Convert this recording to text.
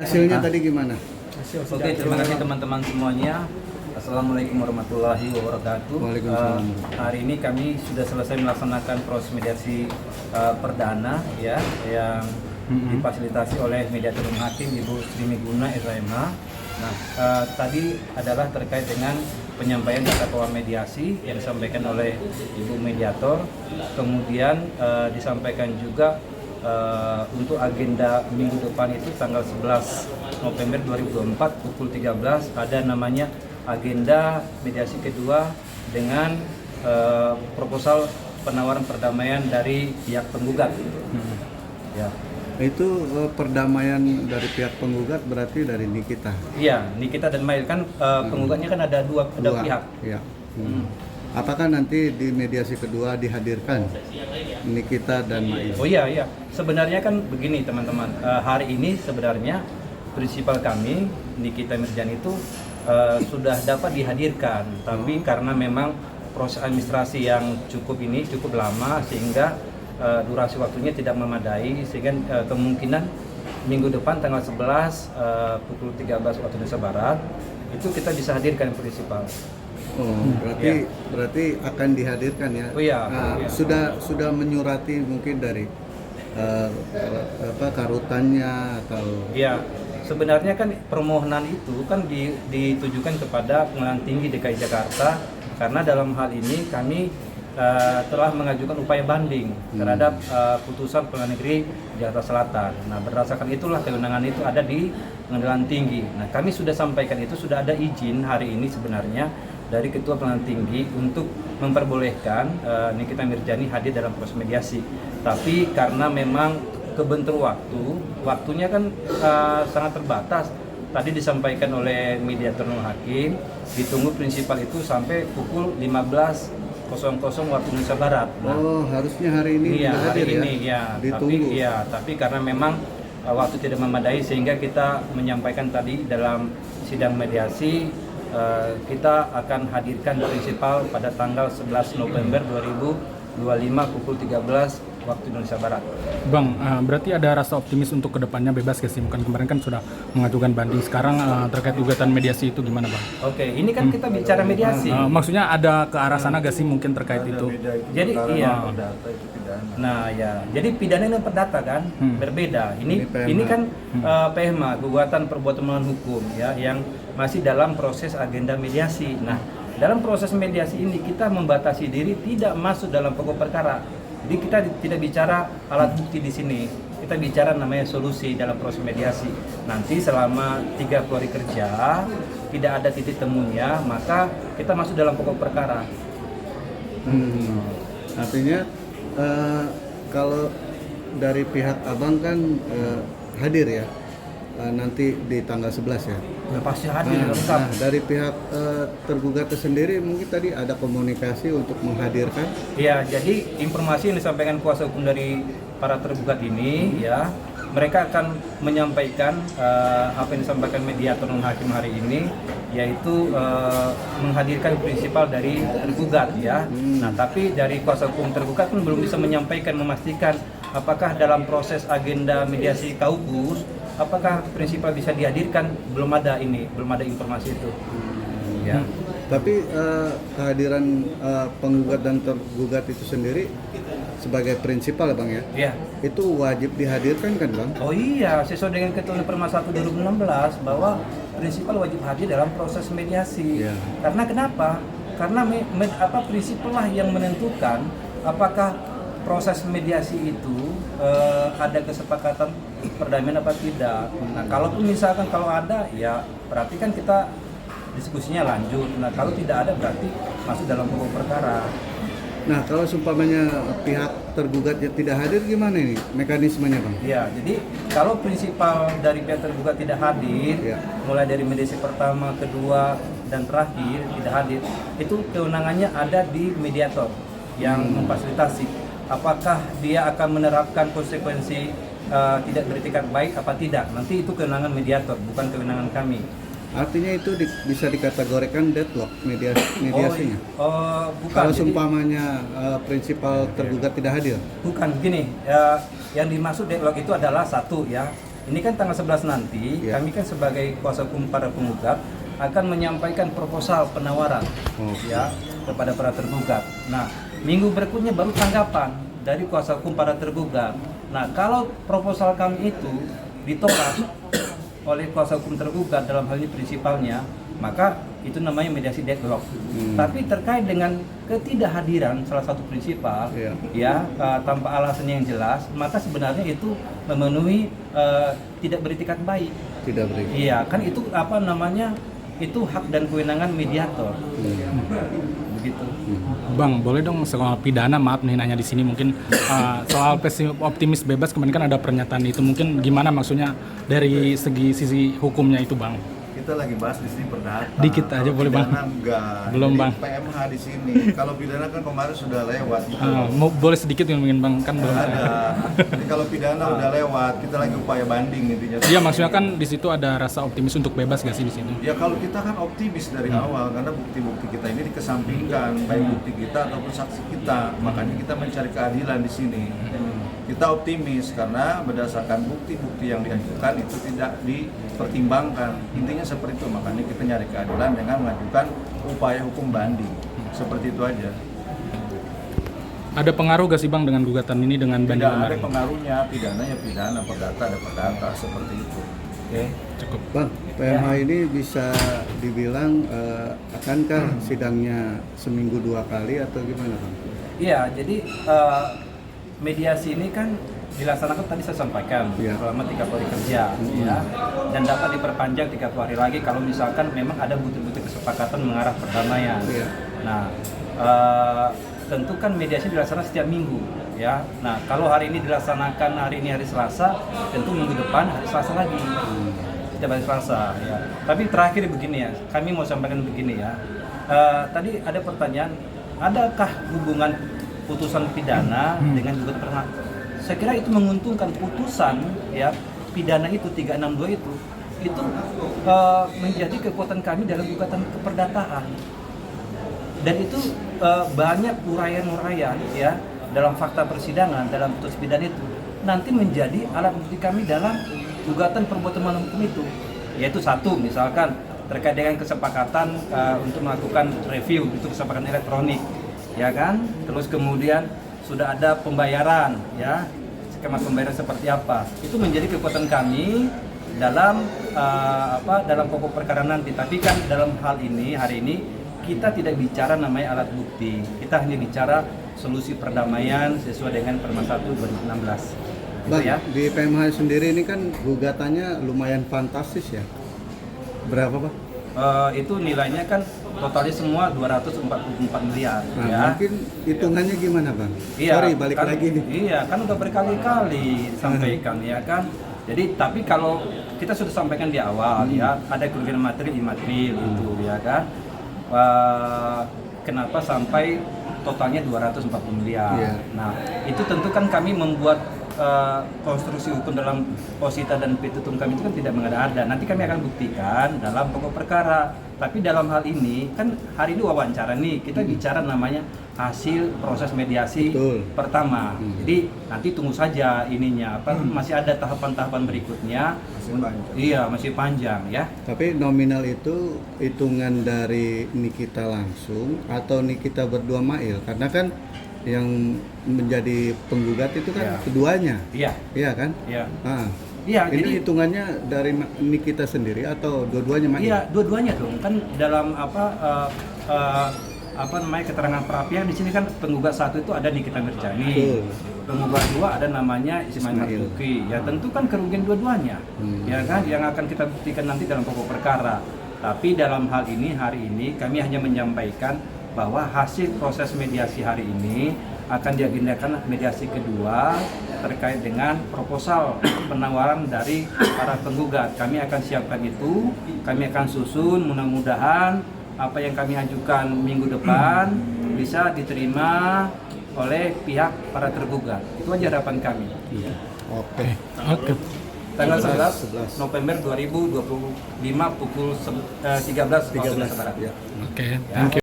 Hasilnya tadi gimana? Oke, terima kasih teman-teman semuanya. Assalamualaikum warahmatullahi wabarakatuh. Waalaikumsalam. Hari ini kami sudah selesai melaksanakan proses mediasi perdana ya, yang difasilitasi oleh mediator hakim Ibu Sri Miguna SMH. Nah, tadi adalah terkait dengan penyampaian data keuangan mediasi yang disampaikan oleh Ibu Mediator. Kemudian disampaikan juga untuk agenda minggu depan itu tanggal 11 November 2024 pukul 13 ada namanya agenda mediasi kedua dengan proposal penawaran perdamaian dari pihak penggugat. Ya. Itu perdamaian dari pihak penggugat berarti dari Nikita. Iya, Nikita dan Mail kan penggugatnya kan ada dua pihak. Ya. Apakah nanti di mediasi kedua dihadirkan Nikita dan Mail? Oh iya. Sebenarnya kan begini teman-teman. Hari ini sebenarnya prinsipal kami Nikita Mirjani itu sudah dapat dihadirkan, tapi karena memang proses administrasi yang cukup lama sehingga durasi waktunya tidak memadai, sehingga kemungkinan minggu depan tanggal 11 pukul 13 waktu Indonesia Barat itu kita bisa hadirkan prinsipal. Oh, berarti akan dihadirkan ya? Oh iya. Sudah menyurati mungkin dari karutannya atau? Iya. Sebenarnya kan permohonan itu kan ditujukan kepada Pengadilan Tinggi DKI Jakarta karena dalam hal ini kami telah mengajukan upaya banding terhadap putusan Pengadilan Negeri Jakarta Selatan. Nah, berdasarkan itulah kewenangan itu ada di Pengadilan Tinggi. Nah, kami sudah sampaikan itu sudah ada izin hari ini sebenarnya dari Ketua Pengadilan Tinggi untuk memperbolehkan Nikita Mirjani hadir dalam proses mediasi. Tapi karena memang kebentur waktunya kan sangat terbatas. Tadi disampaikan oleh mediator hakim, ditunggu prinsipal itu sampai pukul 15.00 waktu Indonesia Barat. Nah, harusnya hari ini iya, hari hadir ini ya. Ditunggu. Tapi karena memang waktu tidak memadai sehingga kita menyampaikan tadi dalam sidang mediasi kita akan hadirkan prinsipal pada tanggal 11 November 2025 pukul 13 waktu Indonesia Barat. Bang, berarti ada rasa optimis untuk kedepannya bebas ke sih? Bukan kemarin kan sudah mengajukan banding, sekarang terkait gugatan mediasi itu gimana Bang? Oke, ini kan kita bicara mediasi. Maksudnya ada ke arah sana gak sih mungkin terkait itu? Jadi iya. Nah ya, jadi pidana dan perdata kan berbeda. Ini kan PMA, gugatan perbuatan melawan hukum ya, yang masih dalam proses agenda mediasi. Nah, dalam proses mediasi ini kita membatasi diri tidak masuk dalam pokok perkara. Jadi kita tidak bicara alat bukti di sini. Kita bicara namanya solusi dalam proses mediasi. Nanti selama 30 hari kerja tidak ada titik temunya, maka kita masuk dalam pokok perkara. Artinya kalau dari pihak abang kan hadir ya nanti di tanggal 11 ya? Ya pasti hadir. Nah, dari pihak tergugat sendiri mungkin tadi ada komunikasi untuk menghadirkan? Ya, jadi informasi yang disampaikan kuasa hukum dari para tergugat ini ya, mereka akan menyampaikan apa yang disampaikan mediator non hakim hari ini, yaitu menghadirkan prinsipal dari tergugat ya. Nah, tapi dari kuasa hukum tergugat pun belum bisa menyampaikan, memastikan apakah dalam proses agenda mediasi kaukus apakah prinsipal bisa dihadirkan, belum ada informasi itu. Ya. Tapi kehadiran penggugat dan tergugat itu sendiri sebagai prinsipal ya Bang ya? Iya. Itu wajib dihadirkan kan Bang? Oh iya, sesuai dengan Ketentuan Perma 1 2016 bahwa prinsipal wajib hadir dalam proses mediasi. Iya. Karena kenapa? Karena prinsipal lah yang menentukan apakah proses mediasi itu ada kesepakatan perdamaian apa tidak. Nah, kalaupun misalkan kalau ada, ya berarti kan kita diskusinya lanjut. Nah, kalau tidak ada berarti masuk dalam pokok perkara. Nah, kalau seumpamanya pihak tergugatnya tidak hadir gimana ini mekanismenya Bang? Ya, jadi kalau prinsipal dari pihak tergugat tidak hadir, mulai dari mediasi pertama, kedua, dan terakhir tidak hadir, itu kewenangannya ada di mediator yang memfasilitasi. Apakah dia akan menerapkan konsekuensi tidak beretikat baik apa tidak? Nanti itu kewenangan mediator, bukan kewenangan kami. Artinya itu bisa dikategorikan deadlock mediasinya? Bukan. Kalau seumpamanya prinsipal tergugat tidak hadir? Bukan, gini, yang dimaksud deadlock itu adalah satu ya, ini kan tanggal 11 nanti, Ya. kami kan sebagai kuasa hukum para penggugat akan menyampaikan proposal penawaran ya kepada para tergugat. Nah, minggu berikutnya baru tanggapan dari kuasa hukum para tergugat. Nah, kalau proposal kami itu ditolak oleh kuasa hukum tergugat dalam hal ini prinsipalnya, maka itu namanya mediasi deadlock. Tapi terkait dengan ketidakhadiran salah satu prinsipal, tanpa alasan yang jelas, maka sebenarnya itu memenuhi tidak beritikat baik. Tidak beri. Iya, kan itu apa namanya? Itu hak dan kewenangan mediator. Begitu. Bang, boleh dong soal pidana, maaf nih nanya di sini mungkin soal optimis bebas kemarin kan ada pernyataan itu, mungkin gimana maksudnya dari segi sisi hukumnya itu, Bang? Kita lagi bahas di sini perdata. Dikit aja Kalau boleh, Bang? pidana enggak. Belum, Jadi Bang. PMH di sini. Kalau pidana kan kemarin sudah lewat. Boleh sedikit mungkin, Bang, kan belum Ada. Jadi kalau pidana udah lewat, kita lagi upaya banding intinya. Iya, maksudnya kan di situ ada rasa optimis untuk bebas gak sih di situ? Ya kalau kita kan optimis dari awal karena bukti-bukti kita ini dikesampingkan, baik bukti kita ataupun saksi kita. Makanya kita mencari keadilan di sini. Kita optimis karena berdasarkan bukti-bukti yang diajukan itu tidak dipertimbangkan. Intinya seperti itu, makanya kita nyari keadilan dengan mengajukan upaya hukum banding. Seperti itu aja. Ada pengaruh gak sih, Bang, dengan gugatan ini dengan banding Tidak ada kemarin? pengaruhnya, pidana ya pidana, perdata ada perdata, seperti itu. Oke. Cukup. Bang, PMH ini bisa dibilang akankah sidangnya seminggu 2 kali atau gimana, Bang? Iya, jadi mediasi ini kan dilaksanakan tadi saya sampaikan selama 30 hari kerja, ya, dan dapat diperpanjang 30 hari lagi kalau misalkan memang ada bukti-bukti kesepakatan mengarah perdamaian. Nah, tentu kan mediasi dilaksanakan setiap minggu, ya. Nah, kalau hari ini dilaksanakan hari ini hari Selasa, tentu minggu depan hari Selasa lagi. Setiap hari Selasa, ya. Tapi terakhir begini ya, kami mau sampaikan begini ya. Tadi ada pertanyaan, adakah hubungan putusan pidana dengan gugatan perdata? Saya kira itu menguntungkan putusan ya pidana itu 362 itu menjadi kekuatan kami dalam gugatan keperdataan. Dan itu banyak uraian-uraian ya dalam fakta persidangan, dalam putus pidana itu nanti menjadi alat bukti kami dalam gugatan perbuatan melawan hukum itu. Yaitu satu, misalkan terkait dengan kesepakatan untuk melakukan review itu kesepakatan elektronik, ya kan? Terus kemudian sudah ada pembayaran, ya, skema pembayaran seperti apa? Itu menjadi kekuatan kami dalam dalam pokok perkara nanti. Tapi kan dalam hal ini hari ini kita tidak bicara namanya alat bukti. Kita hanya bicara solusi perdamaian sesuai dengan Perma 1 2016. Gitu Bang, ya. di PMH sendiri ini kan gugatannya lumayan fantastis ya. Berapa, Bang? Itu nilainya kan totalnya semua 244 miliar. Nah, ya. mungkin hitungannya gimana, Bang? Iya, Sorry, balik kan, lagi nih. Iya, kan udah berkali-kali sampaikan ya kan. Jadi tapi kalau kita sudah sampaikan di awal ya, ada kerugian materi imaterial itu ya kan. Kenapa sampai totalnya 240 miliar. Iya. Nah, itu tentu kan kami membuat konstruksi hukum dalam posita dan petitum kami itu kan tidak mengada-ada. Nanti kami akan buktikan dalam pokok perkara. Tapi dalam hal ini kan hari ini wawancara nih, kita bicara namanya hasil proses mediasi pertama. Jadi nanti tunggu saja ininya masih ada tahapan-tahapan berikutnya. Iya, masih panjang ya. Tapi nominal itu hitungan dari Nikita langsung atau Nikita berdua Mail? Karena kan yang menjadi penggugat itu kan keduanya. Iya. Iya kan? Iya. Nah, iya, ini jadi hitungannya dari Nikita sendiri atau dua-duanya Mail? iya, dua-duanya dong. Kan dalam namanya keterangan perapian di sini kan penggugat satu itu ada Nikita Mirjani. Penggugat dua ada namanya Ismail Marzuki. Ya tentu kan kerugian dua-duanya. Ya kan yang akan kita buktikan nanti dalam pokok perkara. Tapi dalam hal ini hari ini kami hanya menyampaikan bahwa hasil proses mediasi hari ini akan diagendakan mediasi kedua terkait dengan proposal penawaran dari para penggugat. Kami akan siapkan itu, kami akan susun, mudah-mudahan apa yang kami ajukan minggu depan bisa diterima oleh pihak para tergugat. Itu aja harapan kami. Oke. Tanggal 11 November 2025 pukul 13 waktu Indonesia Barat. Oke, thank you.